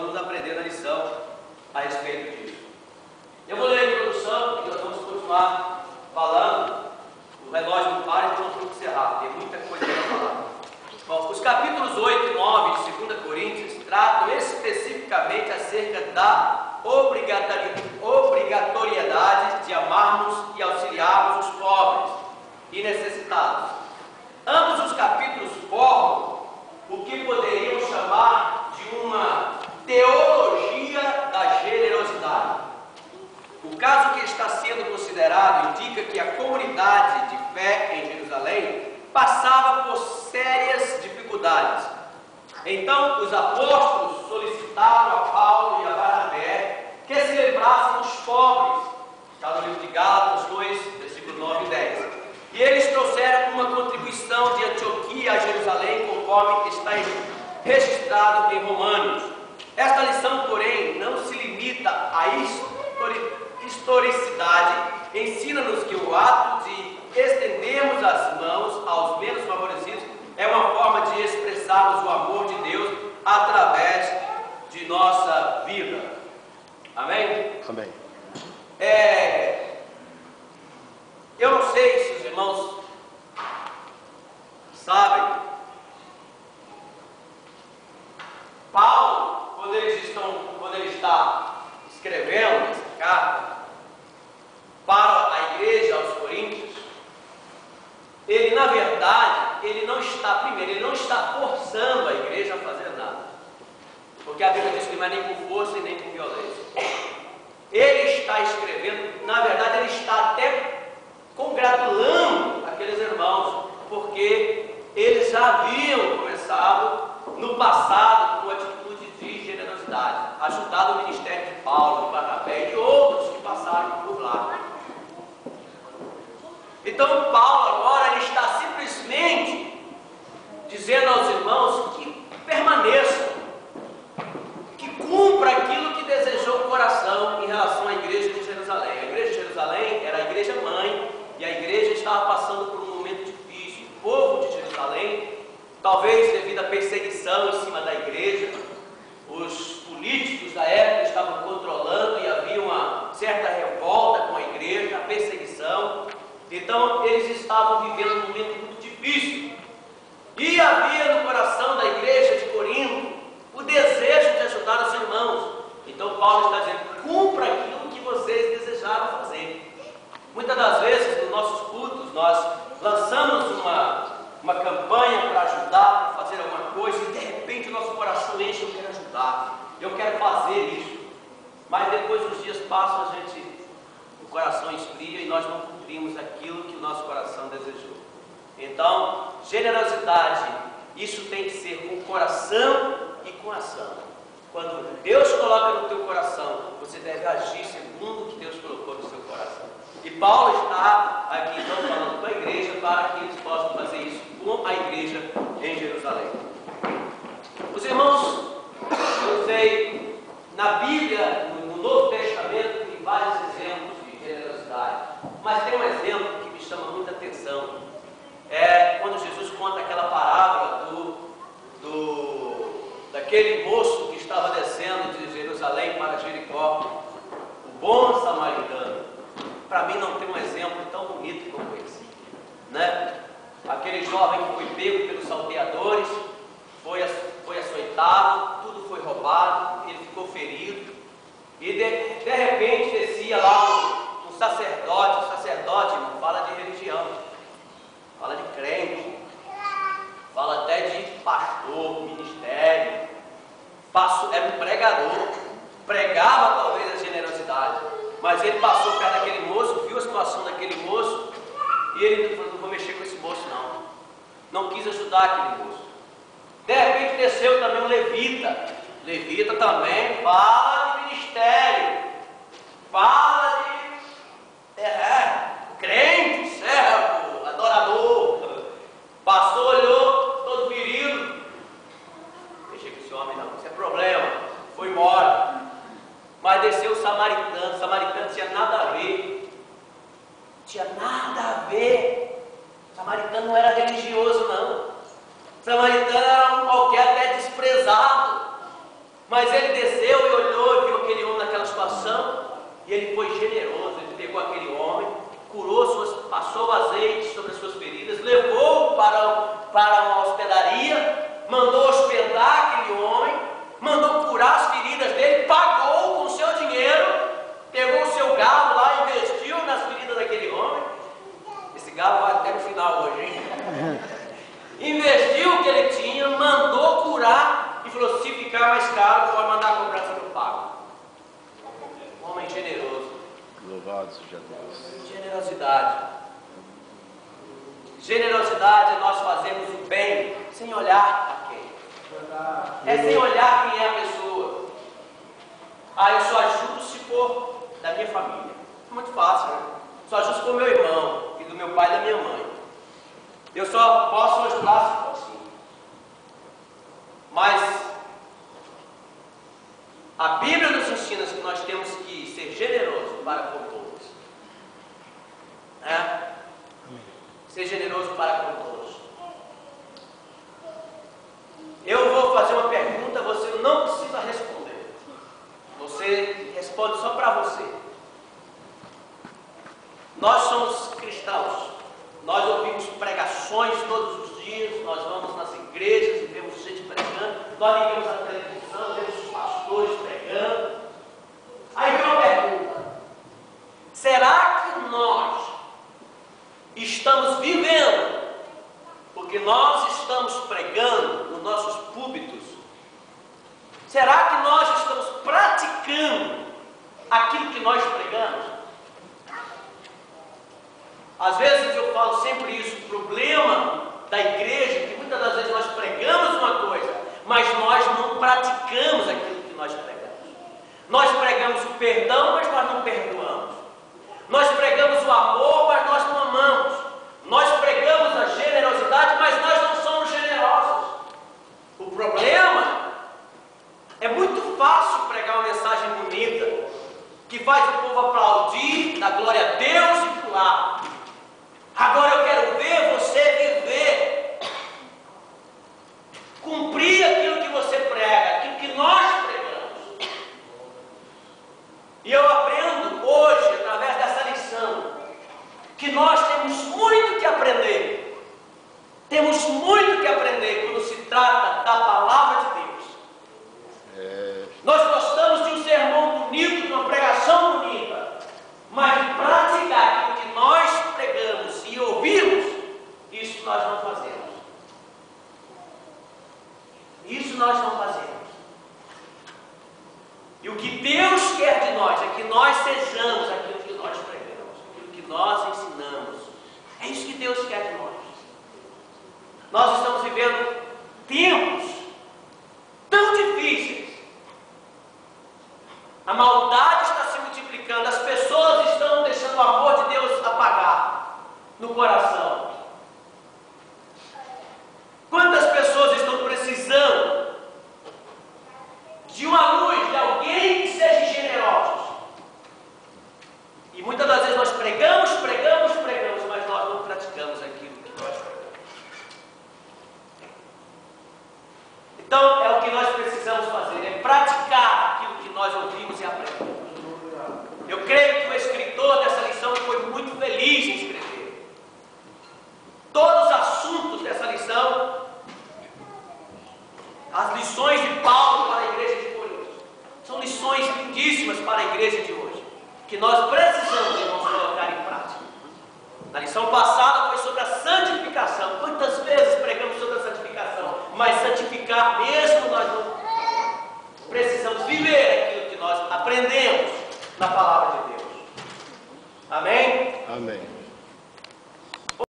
vamos aprender a lição a respeito disso. Eu vou ler a introdução e nós vamos continuar falando. O relógio não para, então nós vamos encerrar. Tem muita coisa para falar. Bom, os capítulos 8 e 9 de 2 Coríntios tratam especificamente acerca da obrigatoriedade de amarmos e auxiliarmos os pobres e necessitados. Ambos os capítulos formam o que poderíamos chamar de uma teologia da generosidade. O caso que está sendo considerado indica que a comunidade de fé em Jerusalém passava por sérias dificuldades. Então, os apóstolos solicitaram a Paulo e a Barnabé que se lembrassem dos pobres. Está no livro de Gálatas 2, versículos 9 e 10. E eles trouxeram uma contribuição de Antioquia a Jerusalém, conforme está registrado em Romanos. Esta lição, porém, não se limita à historicidade. Ensina-nos que o ato de estendermos as mãos aos menos favorecidos é uma forma de expressarmos o amor de Deus através de nossa vida. Amém? Amém. Eu não sei se os irmãos sabem, Paulo, quando ele está escrevendo essa carta para a igreja aos Coríntios, ele, na verdade, ele não está forçando a igreja a fazer nada, porque a Bíblia diz que não é nem por força e nem por violência. Ele está escrevendo, na verdade, ele está até congratulando aqueles irmãos, porque eles já haviam começado no passado com atitude de generosidade, ajudado o ministério de Paulo, de Barnabé e de outros que passaram por lá. Então Paulo agora ele está simplesmente dizendo aos irmãos que permaneçam, que cumpra aquilo que desejou o coração em relação à igreja de Jerusalém. A igreja de Jerusalém era a igreja mãe e a igreja estava passando por um momento difícil. O povo de Jerusalém, talvez devido à perseguição em cima da igreja, os políticos da época estavam controlando e havia uma certa revolta com a igreja, a perseguição. Então eles estavam vivendo um momento muito difícil. E havia no coração da igreja de Corinto o desejo de ajudar os irmãos. Então Paulo está dizendo: cumpra aquilo que vocês desejaram fazer. Muitas das vezes nos nossos cultos nós lançamos uma campanha para ajudar, para fazer alguma coisa, e de repente o nosso coração enche: eu quero ajudar, eu quero fazer isso. Mas depois os dias passam, o coração esfria e nós não cumprimos aquilo que o nosso coração desejou. Então, generosidade, isso tem que ser com coração e com ação. Quando Deus coloca no teu coração, você deve agir segundo o que Deus colocou no seu coração. E Paulo está aqui então falando com a igreja para que eles possam fazer isso com a igreja em Jerusalém. Os irmãos, eu sei, na Bíblia, no Novo Testamento, tem vários exemplos de generosidade, mas tem um exemplo que me chama muita atenção. É quando Jesus conta aquela parábola daquele moço que estava descendo de Jerusalém para Jericó, o bom samaritano. Para mim não tem um exemplo tão bonito como esse, né? Aquele jovem que foi pego pelos salteadores, foi açoitado, tudo foi roubado, ele ficou ferido, e de repente descia lá um sacerdote. O sacerdote não fala de religião, fala de crente, fala até de pastor, ministério, era um pregador, pregava talvez a generosidade, mas ele passou perto daquele moço, viu a situação daquele moço, e ele falou: não vou mexer com esse moço não quis ajudar aquele moço. De repente desceu também um levita também fala de ministério, fala de crente, servo, adorador. Passou, olhou, todo ferido. Deixei com esse homem não, isso é problema. Foi embora. Mas desceu o samaritano tinha nada a ver. O samaritano não era religioso não. O samaritano era um qualquer até desprezado. Mas Mas ele desceu e olhou e viu aquele homem naquela situação, e ele foi generoso. Ele pegou aquele homem, passou o azeite sobre as suas feridas, levou-o para uma hospedaria, mandou hospedar aquele homem, mandou curar as feridas dele, pagou com o seu dinheiro, pegou o seu galo lá, investiu nas feridas daquele homem. Esse galo vai até no final hoje, hein? Investiu o que ele tinha, mandou curar e falou: se ficar mais caro, pode mandar a cobrança que eu pago. Um homem generoso. Louvado seja Deus. Generosidade. Generosidade é nós fazermos o bem sem olhar a quem. É sem olhar quem é a pessoa. Eu só ajudo se for da minha família. É muito fácil, né? Só ajudo se for meu irmão e do meu pai e da minha mãe. Eu só posso ajudar se for assim. Mas a Bíblia nos ensina que nós temos que ser generosos para com todos. Ser generoso para com todos. Eu vou fazer uma pergunta, você não precisa responder. Você responde só para você. Nós somos cristãos. Nós ouvimos pregações todos os dias, nós vamos nas igrejas e vemos gente pregando, nós ligamos na televisão, vemos os pastores pregando. Aí vem uma pergunta: será que nós estamos vivendo porque nós estamos pregando nos nossos púlpitos? Será que nós estamos praticando aquilo que nós pregamos? Às vezes eu falo sempre isso, o problema da igreja é que muitas das vezes nós pregamos uma coisa, mas nós não praticamos aquilo que nós pregamos. Nós pregamos o perdão, mas nós não perdoamos. Nós pregamos o amor, mas nós não amamos. Nós pregamos a generosidade, mas nós não somos generosos. O problema é muito fácil pregar uma mensagem bonita, que faz o povo aplaudir, dar glória a Deus e pular. Agora eu quero ver você viver, cumprir aquilo que você prega, aquilo que nós pregamos. E eu aprendo hoje, através dessa lição, que nós temos muito que aprender. Temos muito que aprender quando se trata da palavra de Deus. Nós gostamos de um sermão bonito, de uma pregação bonita, mas de praticar aquilo que nós pregamos e ouvimos, isso nós não fazemos. Isso nós não fazemos. E o que Deus quer de nós é que nós sejamos aquilo que nós pregamos, aquilo que nós ensinamos. É isso que Deus quer de nós. Nós estamos vivendo tempos tão difíceis. A maldade está se multiplicando, as pessoas estão deixando o amor de Deus apagar no coração. Quantas pessoas estão precisando de uma luz, de alguém que seja generoso? E muitas das vezes nós pregamos, mas nós não praticamos aquilo que nós pregamos. Então é o que nós precisamos fazer, é praticar aquilo que nós ouvimos e aprendemos. Eu creio que o escritor dessa lição foi muito feliz em escrever. Todos os assuntos dessa lição, as lições de Paulo para a igreja de Corinto, são lições lindíssimas para a igreja de hoje, que nós precisamos, irmãos, colocar em prática. Na lição passada foi sobre a santificação. Quantas vezes pregamos sobre a santificação? Mas santificar mesmo nós não precisamos viver aquilo que nós aprendemos na palavra de Deus. Amém? Amém.